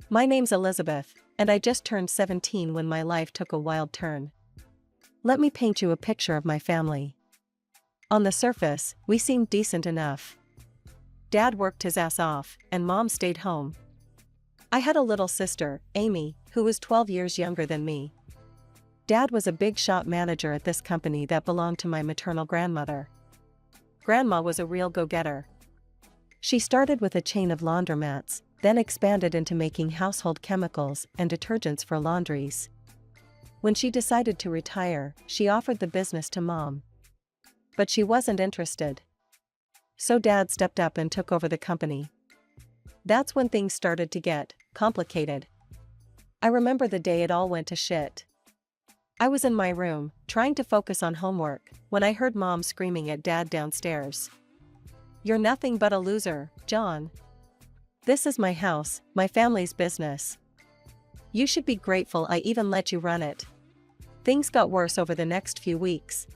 My name's Elizabeth, and I just turned 17 when my life took a wild turn. Let me paint you a picture of my family. On the surface, we seemed decent enough. Dad worked his ass off, and Mom stayed home. I had a little sister, Amy, who was 12 years younger than me. Dad was a big shop manager at this company that belonged to my maternal grandmother. Grandma was a real go-getter. She started with a chain of laundromats, then expanded into making household chemicals and detergents for laundries. When she decided to retire, she offered the business to Mom. But she wasn't interested. So Dad stepped up and took over the company. That's when things started to get complicated. I remember the day it all went to shit. I was in my room, trying to focus on homework, when I heard Mom screaming at Dad downstairs. "You're nothing but a loser, John. This is my house, my family's business. You should be grateful I even let you run it." Things got worse over the next few weeks.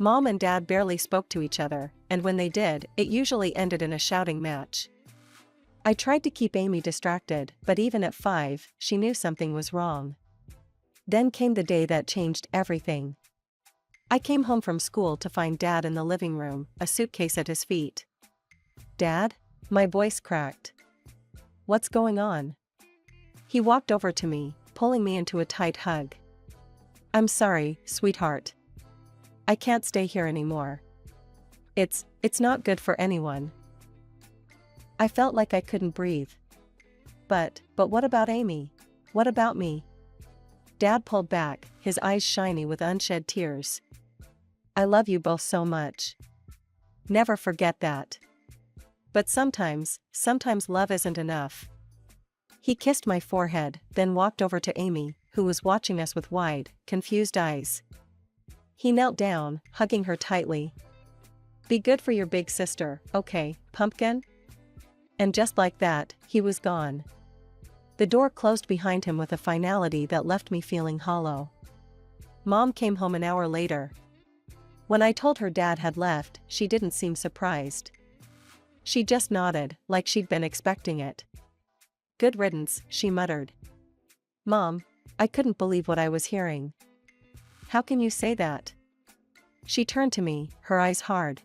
Mom and Dad barely spoke to each other, and when they did, it usually ended in a shouting match. I tried to keep Amy distracted, but even at 5, she knew something was wrong. Then came the day that changed everything. I came home from school to find Dad in the living room, a suitcase at his feet. "Dad?" My voice cracked. "What's going on?" He walked over to me, pulling me into a tight hug. "I'm sorry, sweetheart. I can't stay here anymore. It's not good for anyone." I felt like I couldn't breathe. But what about Amy? What about me? Dad pulled back, his eyes shiny with unshed tears. "I love you both so much. Never forget that. But sometimes love isn't enough." He kissed my forehead, then walked over to Amy, who was watching us with wide, confused eyes. He knelt down, hugging her tightly. "Be good for your big sister, okay, pumpkin?" And just like that, he was gone. The door closed behind him with a finality that left me feeling hollow. Mom came home an hour later. When I told her Dad had left, she didn't seem surprised. She just nodded, like she'd been expecting it. "Good riddance," she muttered. "Mom, I couldn't believe what I was hearing." "How can you say that?" She turned to me, her eyes hard.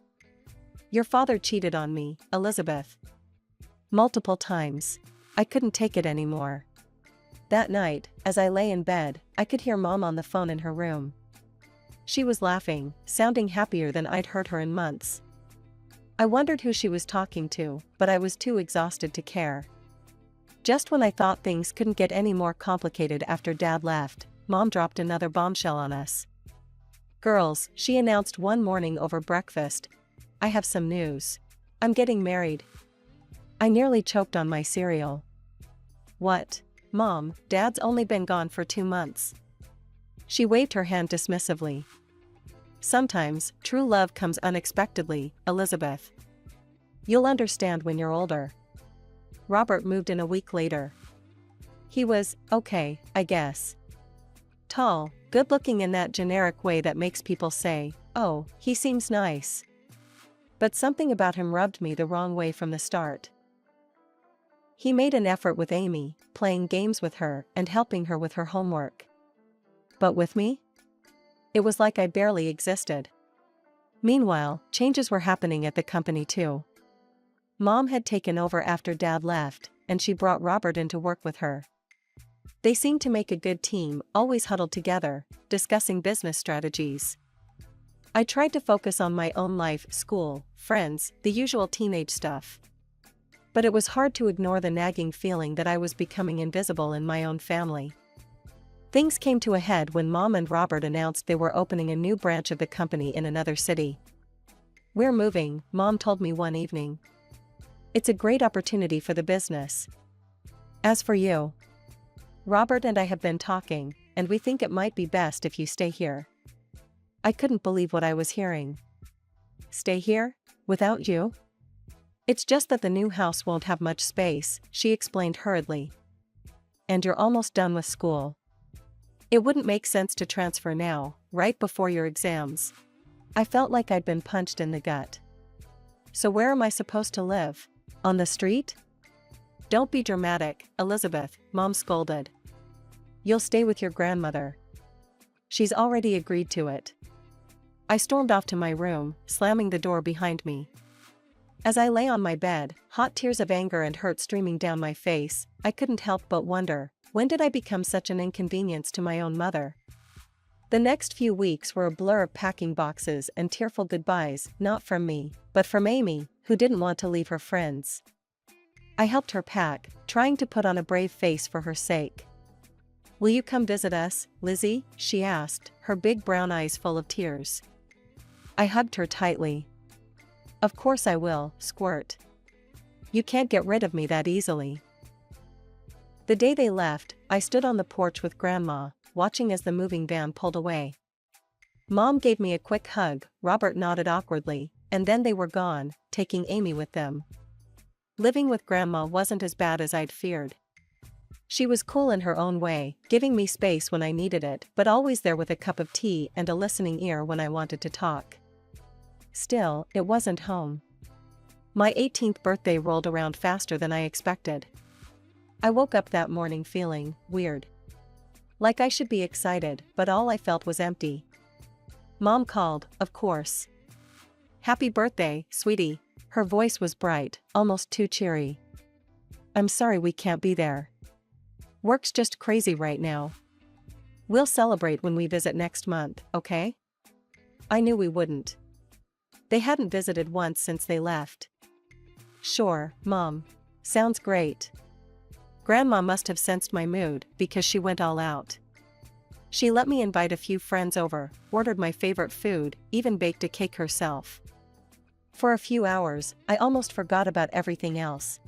"Your father cheated on me, Elizabeth. Multiple times. I couldn't take it anymore." That night, as I lay in bed, I could hear Mom on the phone in her room. She was laughing, sounding happier than I'd heard her in months. I wondered who she was talking to, but I was too exhausted to care. Just when I thought things couldn't get any more complicated after Dad left, Mom dropped another bombshell on us. "Girls," she announced one morning over breakfast, "I have some news. I'm getting married." I nearly choked on my cereal. "What? Mom, Dad's only been gone for 2 months." She waved her hand dismissively. "Sometimes, true love comes unexpectedly, Elizabeth. You'll understand when you're older." Robert moved in a week later. He was, okay, I guess. Tall, good-looking in that generic way that makes people say, "Oh, he seems nice." But something about him rubbed me the wrong way from the start. He made an effort with Amy, playing games with her and helping her with her homework. But with me? It was like I barely existed. Meanwhile, changes were happening at the company too. Mom had taken over after Dad left, and she brought Robert in to work with her. They seemed to make a good team, always huddled together, discussing business strategies. I tried to focus on my own life, school, friends, the usual teenage stuff. But it was hard to ignore the nagging feeling that I was becoming invisible in my own family. Things came to a head when Mom and Robert announced they were opening a new branch of the company in another city. "We're moving," Mom told me one evening. "It's a great opportunity for the business. As for you, Robert and I have been talking, and we think it might be best if you stay here." I couldn't believe what I was hearing. "Stay here? Without you?" "It's just that the new house won't have much space," she explained hurriedly. "And you're almost done with school. It wouldn't make sense to transfer now, right before your exams." I felt like I'd been punched in the gut. "So where am I supposed to live? On the street?" Don't be dramatic, Elizabeth, Mom scolded. You'll stay with your grandmother. She's already agreed to it. I stormed off to my room, slamming the door behind me. As I lay on my bed, hot tears of anger and hurt streaming down my face, I couldn't help but wonder, when did I become such an inconvenience to my own mother? The next few weeks were a blur of packing boxes and tearful goodbyes, not from me, but from Amy, who didn't want to leave her friends. I helped her pack, trying to put on a brave face for her sake. "Will you come visit us, Lizzie?" she asked, her big brown eyes full of tears. I hugged her tightly. "Of course I will, Squirt. You can't get rid of me that easily." The day they left, I stood on the porch with Grandma, watching as the moving van pulled away. Mom gave me a quick hug, Robert nodded awkwardly, and then they were gone, taking Amy with them. Living with Grandma wasn't as bad as I'd feared. She was cool in her own way, giving me space when I needed it, but always there with a cup of tea and a listening ear when I wanted to talk. Still, it wasn't home. My 18th birthday rolled around faster than I expected. I woke up that morning feeling weird. Like I should be excited, but all I felt was empty. Mom called, of course. "Happy birthday, sweetie." Her voice was bright, almost too cheery. "I'm sorry we can't be there. Work's just crazy right now. We'll celebrate when we visit next month, okay?" I knew we wouldn't. They hadn't visited once since they left. "Sure, Mom. Sounds great." Grandma must have sensed my mood, because she went all out. She let me invite a few friends over, ordered my favorite food, even baked a cake herself. For a few hours, I almost forgot about everything else.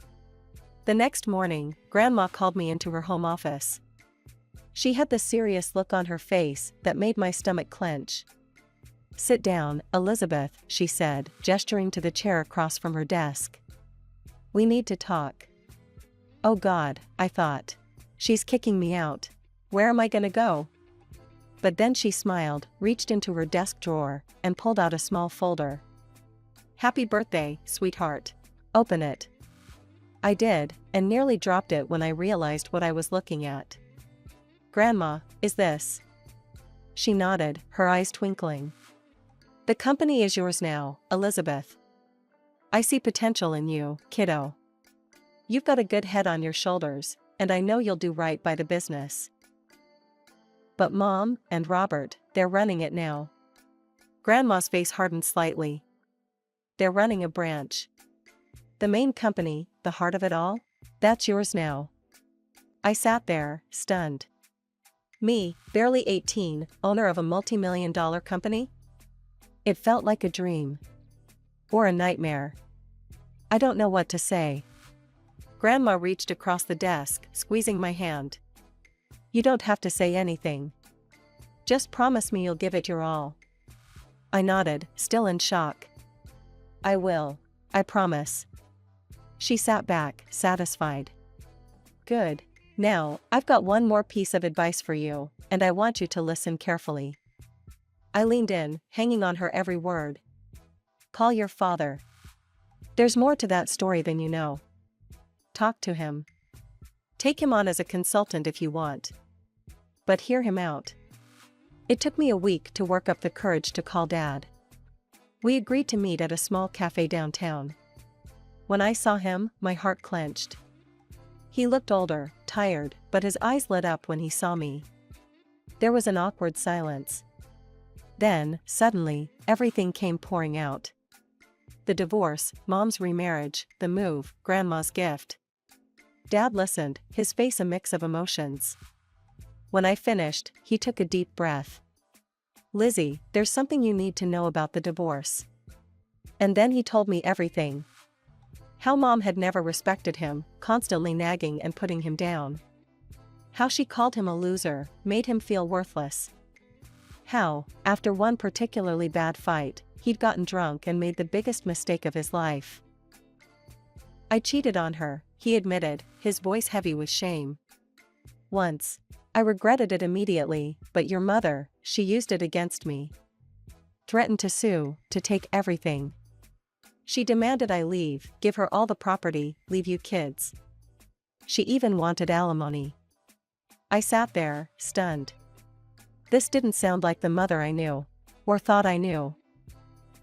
The next morning, Grandma called me into her home office. She had the serious look on her face that made my stomach clench. "Sit down, Elizabeth," she said, gesturing to the chair across from her desk. "We need to talk." Oh God, I thought. She's kicking me out. Where am I gonna go? But then she smiled, reached into her desk drawer, and pulled out a small folder. "Happy birthday, sweetheart. Open it." I did, and nearly dropped it when I realized what I was looking at. "Grandma, is this?" She nodded, her eyes twinkling. "The company is yours now, Elizabeth. I see potential in you, kiddo. You've got a good head on your shoulders, and I know you'll do right by the business. But Mom and Robert, they're running it now." Grandma's face hardened slightly. "They're running a branch. The main company, the heart of it all? That's yours now." I sat there, stunned. Me, barely 18, owner of a multi-million-dollar company? It felt like a dream. Or a nightmare. I don't know what to say. Grandma reached across the desk, squeezing my hand. "You don't have to say anything. Just promise me you'll give it your all." I nodded, still in shock. "I will. I promise." She sat back, satisfied. "Good. Now, I've got one more piece of advice for you, and I want you to listen carefully." I leaned in, hanging on her every word. "Call your father. There's more to that story than you know. Talk to him. Take him on as a consultant if you want. But hear him out." It took me a week to work up the courage to call Dad. We agreed to meet at a small cafe downtown. When I saw him, my heart clenched. He looked older, tired, but his eyes lit up when he saw me. There was an awkward silence. Then, suddenly, everything came pouring out. The divorce, Mom's remarriage, the move, Grandma's gift. Dad listened, his face a mix of emotions. When I finished, he took a deep breath. "Lizzie, there's something you need to know about the divorce." And then he told me everything. How Mom had never respected him, constantly nagging and putting him down. How she called him a loser, made him feel worthless. How, after one particularly bad fight, he'd gotten drunk and made the biggest mistake of his life. "I cheated on her," he admitted, his voice heavy with shame. "Once. I regretted it immediately, but your mother, she used it against me. Threatened to sue, to take everything. She demanded I leave, give her all the property, leave you kids. She even wanted alimony. I sat there, stunned. This didn't sound like the mother I knew. Or thought I knew.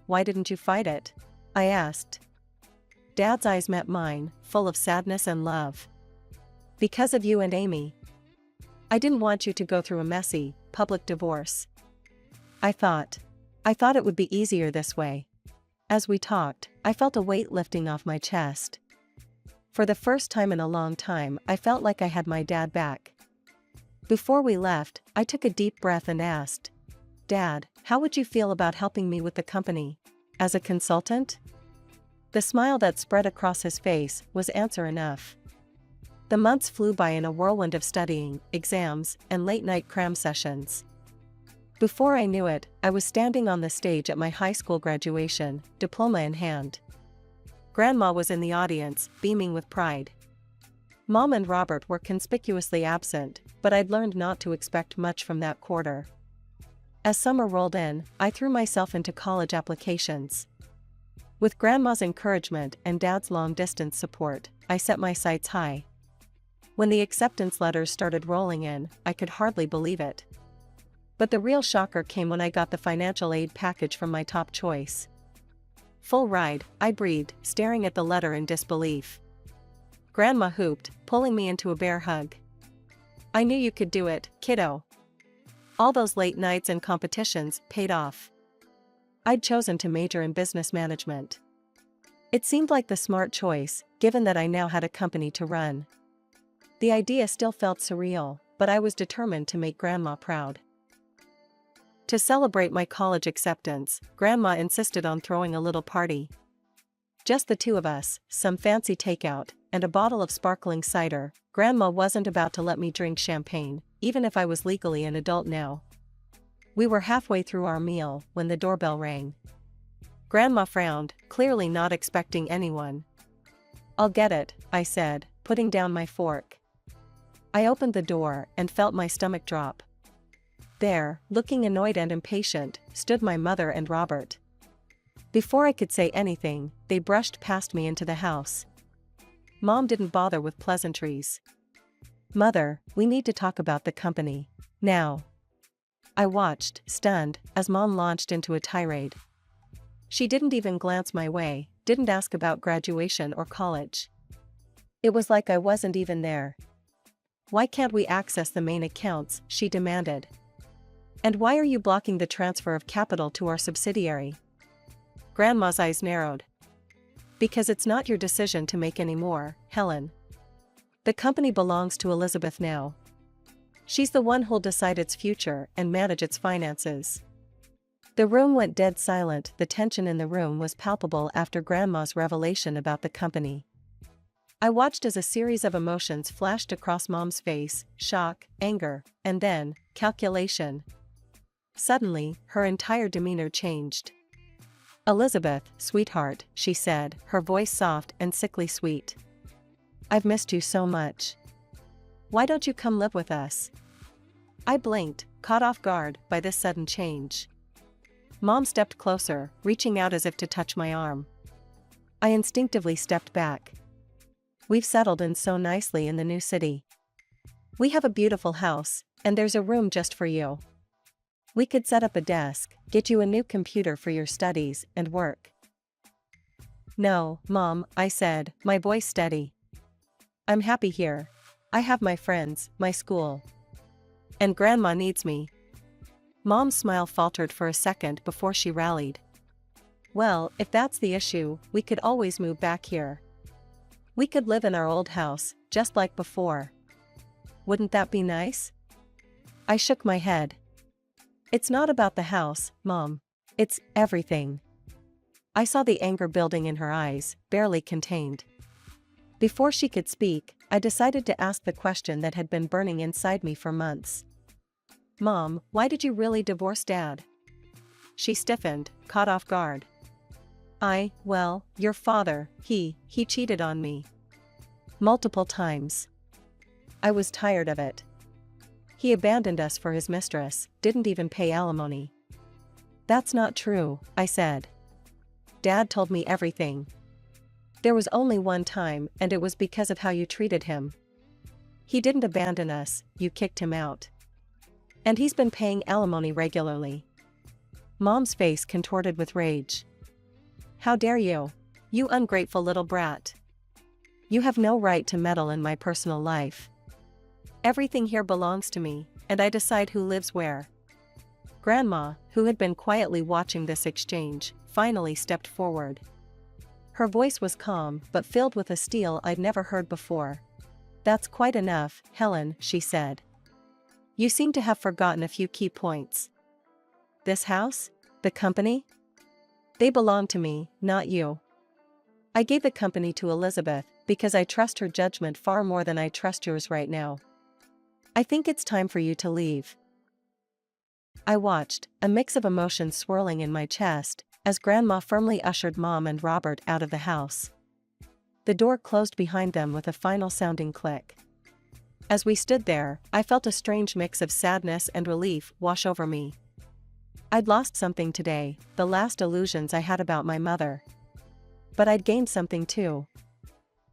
Why didn't you fight it? I asked. Dad's eyes met mine, full of sadness and love. Because of you and Amy. I didn't want you to go through a messy, public divorce. I thought it would be easier this way. As we talked, I felt a weight lifting off my chest. For the first time in a long time, I felt like I had my dad back. Before we left, I took a deep breath and asked, Dad, how would you feel about helping me with the company? As a consultant? The smile that spread across his face was answer enough. The months flew by in a whirlwind of studying, exams, and late-night cram sessions. Before I knew it, I was standing on the stage at my high school graduation, diploma in hand. Grandma was in the audience, beaming with pride. Mom and Robert were conspicuously absent, but I'd learned not to expect much from that quarter. As summer rolled in, I threw myself into college applications. With Grandma's encouragement and Dad's long-distance support, I set my sights high. When the acceptance letters started rolling in, I could hardly believe it. But the real shocker came when I got the financial aid package from my top choice. Full ride, I breathed, staring at the letter in disbelief. Grandma whooped, pulling me into a bear hug. I knew you could do it, kiddo. All those late nights and competitions paid off. I'd chosen to major in business management. It seemed like the smart choice, given that I now had a company to run. The idea still felt surreal, but I was determined to make Grandma proud. To celebrate my college acceptance, Grandma insisted on throwing a little party. Just the two of us, some fancy takeout, and a bottle of sparkling cider. Grandma wasn't about to let me drink champagne, even if I was legally an adult now. We were halfway through our meal when the doorbell rang. Grandma frowned, clearly not expecting anyone. I'll get it, I said, putting down my fork. I opened the door and felt my stomach drop. There, looking annoyed and impatient, stood my mother and Robert. Before I could say anything, they brushed past me into the house. Mom didn't bother with pleasantries. Mother, we need to talk about the company. Now. I watched, stunned, as Mom launched into a tirade. She didn't even glance my way, didn't ask about graduation or college. It was like I wasn't even there. Why can't we access the main accounts, she demanded. And why are you blocking the transfer of capital to our subsidiary? Grandma's eyes narrowed. Because it's not your decision to make anymore, Helen. The company belongs to Elizabeth now. She's the one who'll decide its future and manage its finances. The room went dead silent. The tension in the room was palpable after Grandma's revelation about the company. I watched as a series of emotions flashed across Mom's face, shock, anger, and then, calculation. Suddenly, her entire demeanor changed. Elizabeth, sweetheart, she said, her voice soft and sickly sweet. I've missed you so much. Why don't you come live with us? I blinked, caught off guard by this sudden change. Mom stepped closer, reaching out as if to touch my arm. I instinctively stepped back. We've settled in so nicely in the new city. We have a beautiful house, and there's a room just for you. We could set up a desk, get you a new computer for your studies and work. No, Mom, I said, my voice steady. I'm happy here. I have my friends, my school. And Grandma needs me. Mom's smile faltered for a second before she rallied. Well, if that's the issue, we could always move back here. We could live in our old house, just like before. Wouldn't that be nice? I shook my head. It's not about the house, Mom. It's everything. I saw the anger building in her eyes, barely contained. Before she could speak, I decided to ask the question that had been burning inside me for months. Mom, why did you really divorce Dad? She stiffened, caught off guard. Well, your father, he cheated on me. Multiple times. I was tired of it. He abandoned us for his mistress, didn't even pay alimony. That's not true, I said. Dad told me everything. There was only one time, and it was because of how you treated him. He didn't abandon us, you kicked him out. And he's been paying alimony regularly. Mom's face contorted with rage. How dare you? You ungrateful little brat. You have no right to meddle in my personal life. Everything here belongs to me, and I decide who lives where. Grandma, who had been quietly watching this exchange, finally stepped forward. Her voice was calm but filled with a steel I'd never heard before. That's quite enough, Helen, she said. You seem to have forgotten a few key points. This house? The company? They belong to me, not you. I gave the company to Elizabeth because I trust her judgment far more than I trust yours right now. I think it's time for you to leave. I watched, a mix of emotions swirling in my chest, as Grandma firmly ushered Mom and Robert out of the house. The door closed behind them with a final sounding click. As we stood there, I felt a strange mix of sadness and relief wash over me. I'd lost something today, the last illusions I had about my mother. But I'd gained something too.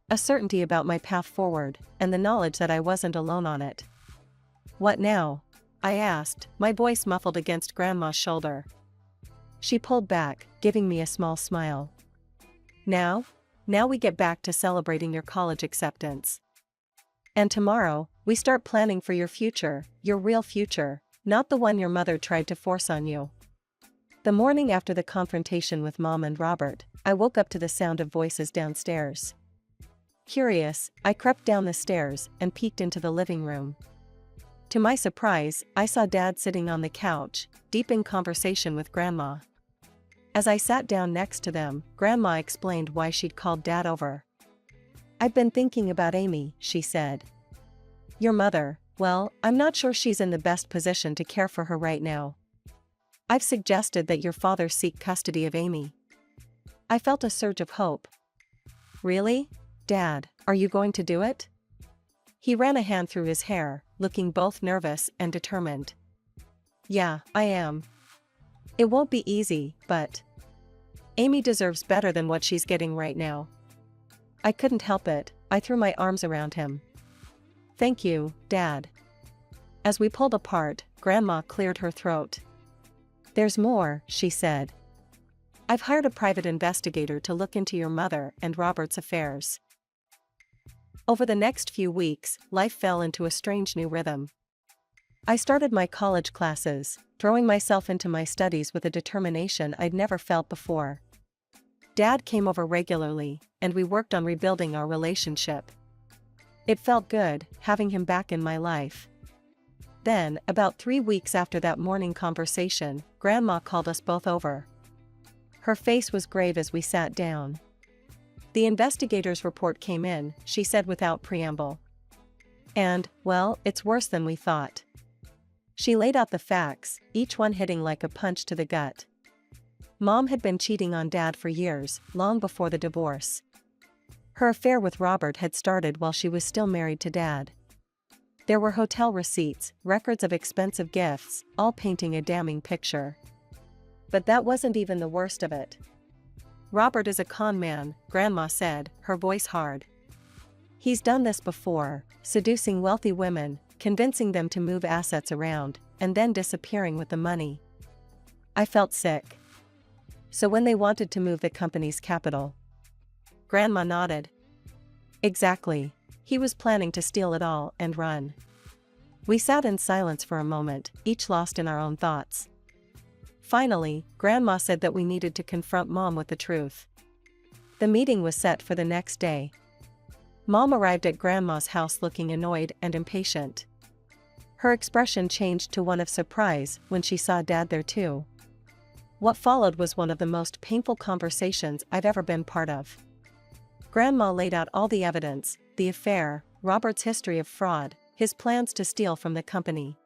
A certainty about my path forward, and the knowledge that I wasn't alone on it. What now? I asked, my voice muffled against Grandma's shoulder. She pulled back, giving me a small smile. Now we get back to celebrating your college acceptance. And tomorrow, we start planning for your future, your real future, not the one your mother tried to force on you. The morning after the confrontation with Mom and Robert, I woke up to the sound of voices downstairs. Curious, I crept down the stairs and peeked into the living room. To my surprise, I saw Dad sitting on the couch, deep in conversation with Grandma. As I sat down next to them, Grandma explained why she'd called Dad over. I've been thinking about Amy, she said. Your mother, well, I'm not sure she's in the best position to care for her right now. I've suggested that your father seek custody of Amy. I felt a surge of hope. Really? Dad, are you going to do it? He ran a hand through his hair, looking both nervous and determined. Yeah, I am. It won't be easy, but Amy deserves better than what she's getting right now. I couldn't help it, I threw my arms around him. Thank you, Dad. As we pulled apart, Grandma cleared her throat. There's more, she said. I've hired a private investigator to look into your mother and Robert's affairs. Over the next few weeks, life fell into a strange new rhythm. I started my college classes, throwing myself into my studies with a determination I'd never felt before. Dad came over regularly, and we worked on rebuilding our relationship. It felt good, having him back in my life. Then, about 3 weeks after that morning conversation, Grandma called us both over. Her face was grave as we sat down. The investigator's report came in, she said without preamble. And, well, it's worse than we thought. She laid out the facts, each one hitting like a punch to the gut. Mom had been cheating on Dad for years, long before the divorce. Her affair with Robert had started while she was still married to Dad. There were hotel receipts, records of expensive gifts, all painting a damning picture. But that wasn't even the worst of it. Robert is a con man, Grandma said, her voice hard. He's done this before, seducing wealthy women, convincing them to move assets around, and then disappearing with the money. I felt sick. So when they wanted to move the company's capital? Grandma nodded. Exactly. He was planning to steal it all and run. We sat in silence for a moment, each lost in our own thoughts. Finally, Grandma said that we needed to confront Mom with the truth. The meeting was set for the next day. Mom arrived at Grandma's house looking annoyed and impatient. Her expression changed to one of surprise when she saw Dad there too. What followed was one of the most painful conversations I've ever been part of. Grandma laid out all the evidence, the affair, Robert's history of fraud, his plans to steal from the company.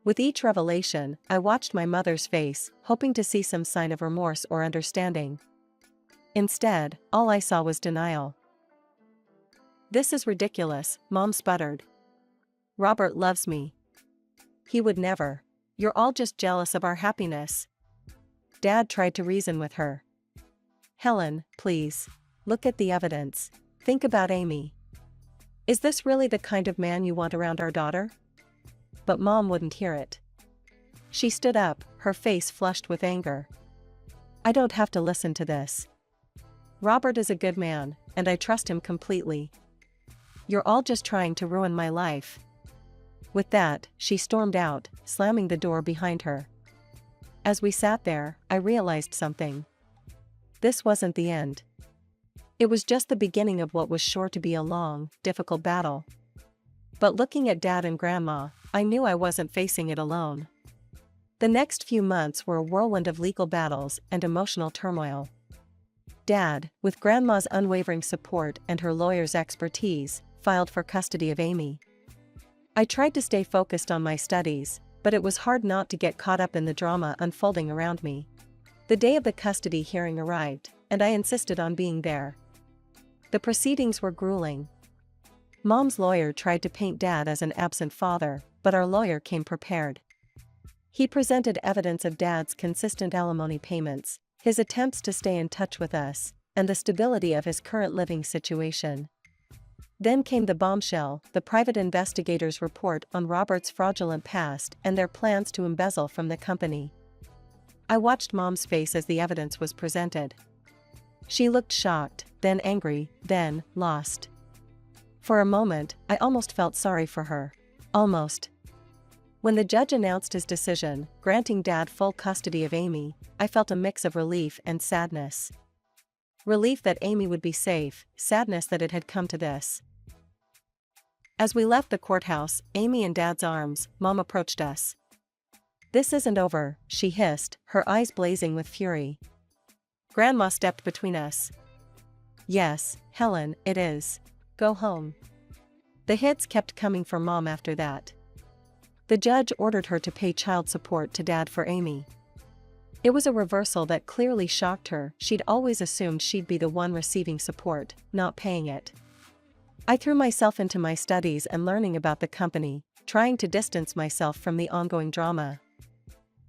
With each revelation, I watched my mother's face, hoping to see some sign of remorse or understanding. Instead, all I saw was denial. This is ridiculous, Mom sputtered. Robert loves me. He would never. You're all just jealous of our happiness. Dad tried to reason with her. Helen, please. Look at the evidence. Think about Amy. Is this really the kind of man you want around our daughter? But Mom wouldn't hear it. She stood up, her face flushed with anger. I don't have to listen to this. Robert is a good man, and I trust him completely. You're all just trying to ruin my life. With that, she stormed out, slamming the door behind her. As we sat there, I realized something. This wasn't the end. It was just the beginning of what was sure to be a long, difficult battle. But looking at Dad and Grandma, I knew I wasn't facing it alone. The next few months were a whirlwind of legal battles and emotional turmoil. Dad, with Grandma's unwavering support and her lawyer's expertise, filed for custody of Amy. I tried to stay focused on my studies, but it was hard not to get caught up in the drama unfolding around me. The day of the custody hearing arrived, and I insisted on being there. The proceedings were grueling. Mom's lawyer tried to paint Dad as an absent father, but our lawyer came prepared. He presented evidence of Dad's consistent alimony payments, his attempts to stay in touch with us, and the stability of his current living situation. Then came the bombshell, the private investigator's report on Robert's fraudulent past and their plans to embezzle from the company. I watched Mom's face as the evidence was presented. She looked shocked, then angry, then lost. For a moment, I almost felt sorry for her. Almost. When the judge announced his decision, granting Dad full custody of Amy, I felt a mix of relief and sadness. Relief that Amy would be safe, sadness that it had come to this. As we left the courthouse, Amy in Dad's arms, Mom approached us. "This isn't over," she hissed, her eyes blazing with fury. Grandma stepped between us. "Yes, Helen, it is. Go home." The hits kept coming for Mom after that. The judge ordered her to pay child support to Dad for Amy. It was a reversal that clearly shocked her. She'd always assumed she'd be the one receiving support, not paying it. I threw myself into my studies and learning about the company, trying to distance myself from the ongoing drama.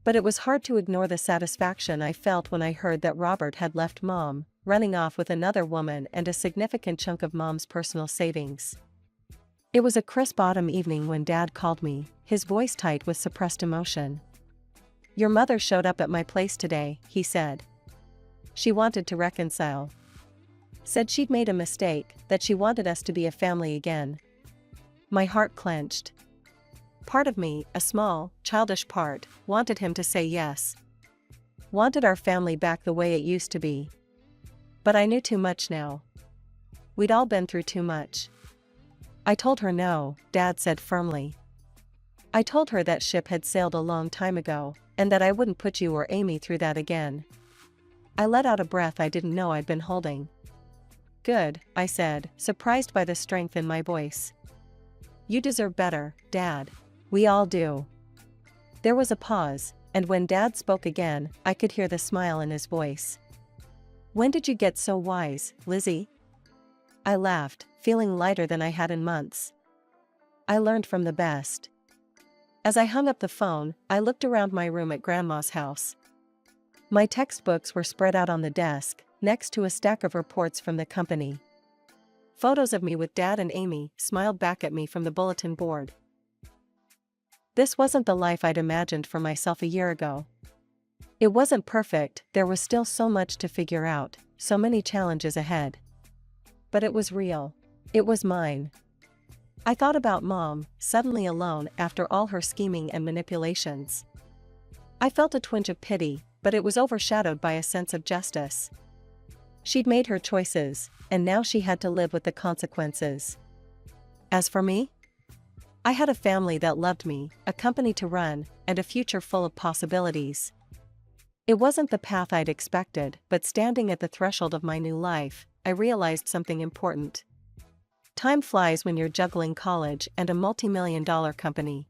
But it was hard to ignore the satisfaction I felt when I heard that Robert had left Mom, running off with another woman and a significant chunk of Mom's personal savings. It was a crisp autumn evening when Dad called me, his voice tight with suppressed emotion. "Your mother showed up at my place today," he said. "She wanted to reconcile. Said she'd made a mistake, that she wanted us to be a family again." My heart clenched. Part of me, a small, childish part, wanted him to say yes. Wanted our family back the way it used to be. But I knew too much now. We'd all been through too much. I told her no, Dad said firmly. I told her that ship had sailed a long time ago, and that I wouldn't put you or Amy through that again. I let out a breath I didn't know I'd been holding. "Good," I said, surprised by the strength in my voice. "You deserve better, Dad. We all do." There was a pause, and when Dad spoke again, I could hear the smile in his voice. "When did you get so wise, Lizzie?" I laughed, feeling lighter than I had in months. "I learned from the best." As I hung up the phone, I looked around my room at Grandma's house. My textbooks were spread out on the desk, next to a stack of reports from the company. Photos of me with Dad and Amy smiled back at me from the bulletin board. This wasn't the life I'd imagined for myself a year ago. It wasn't perfect, there was still so much to figure out, so many challenges ahead. But it was real. It was mine. I thought about Mom, suddenly alone after all her scheming and manipulations. I felt a twinge of pity, but it was overshadowed by a sense of justice. She'd made her choices, and now she had to live with the consequences. As for me? I had a family that loved me, a company to run, and a future full of possibilities. It wasn't the path I'd expected, but standing at the threshold of my new life, I realized something important. Time flies when you're juggling college and a multi-million-dollar company.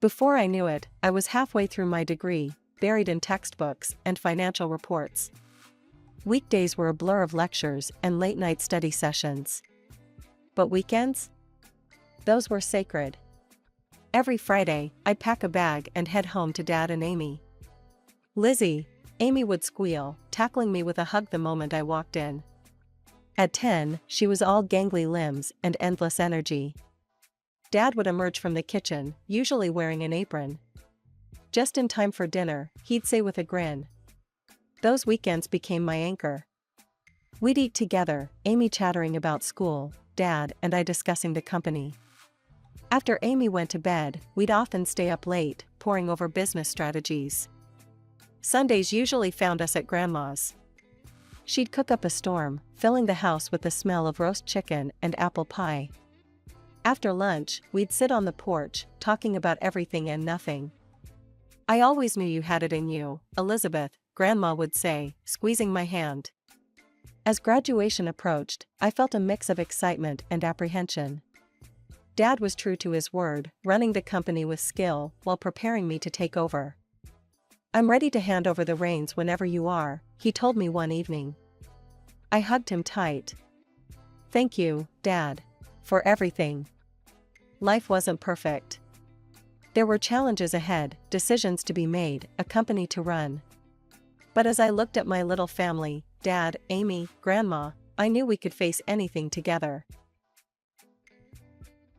Before I knew it, I was halfway through my degree, buried in textbooks and financial reports. Weekdays were a blur of lectures and late-night study sessions. But weekends? Those were sacred. Every Friday, I'd pack a bag and head home to Dad and Amy. "Lizzie," Amy would squeal, tackling me with a hug the moment I walked in. At 10, she was all gangly limbs and endless energy. Dad would emerge from the kitchen, usually wearing an apron. "Just in time for dinner," he'd say with a grin. Those weekends became my anchor. We'd eat together, Amy chattering about school, Dad and I discussing the company. After Amy went to bed, we'd often stay up late, poring over business strategies. Sundays usually found us at Grandma's. She'd cook up a storm, filling the house with the smell of roast chicken and apple pie. After lunch, we'd sit on the porch, talking about everything and nothing. "I always knew you had it in you, Elizabeth," Grandma would say, squeezing my hand. As graduation approached, I felt a mix of excitement and apprehension. Dad was true to his word, running the company with skill while preparing me to take over. "I'm ready to hand over the reins whenever you are," he told me one evening. I hugged him tight. "Thank you, Dad, for everything." Life wasn't perfect. There were challenges ahead, decisions to be made, a company to run. But as I looked at my little family, Dad, Amy, Grandma, I knew we could face anything together.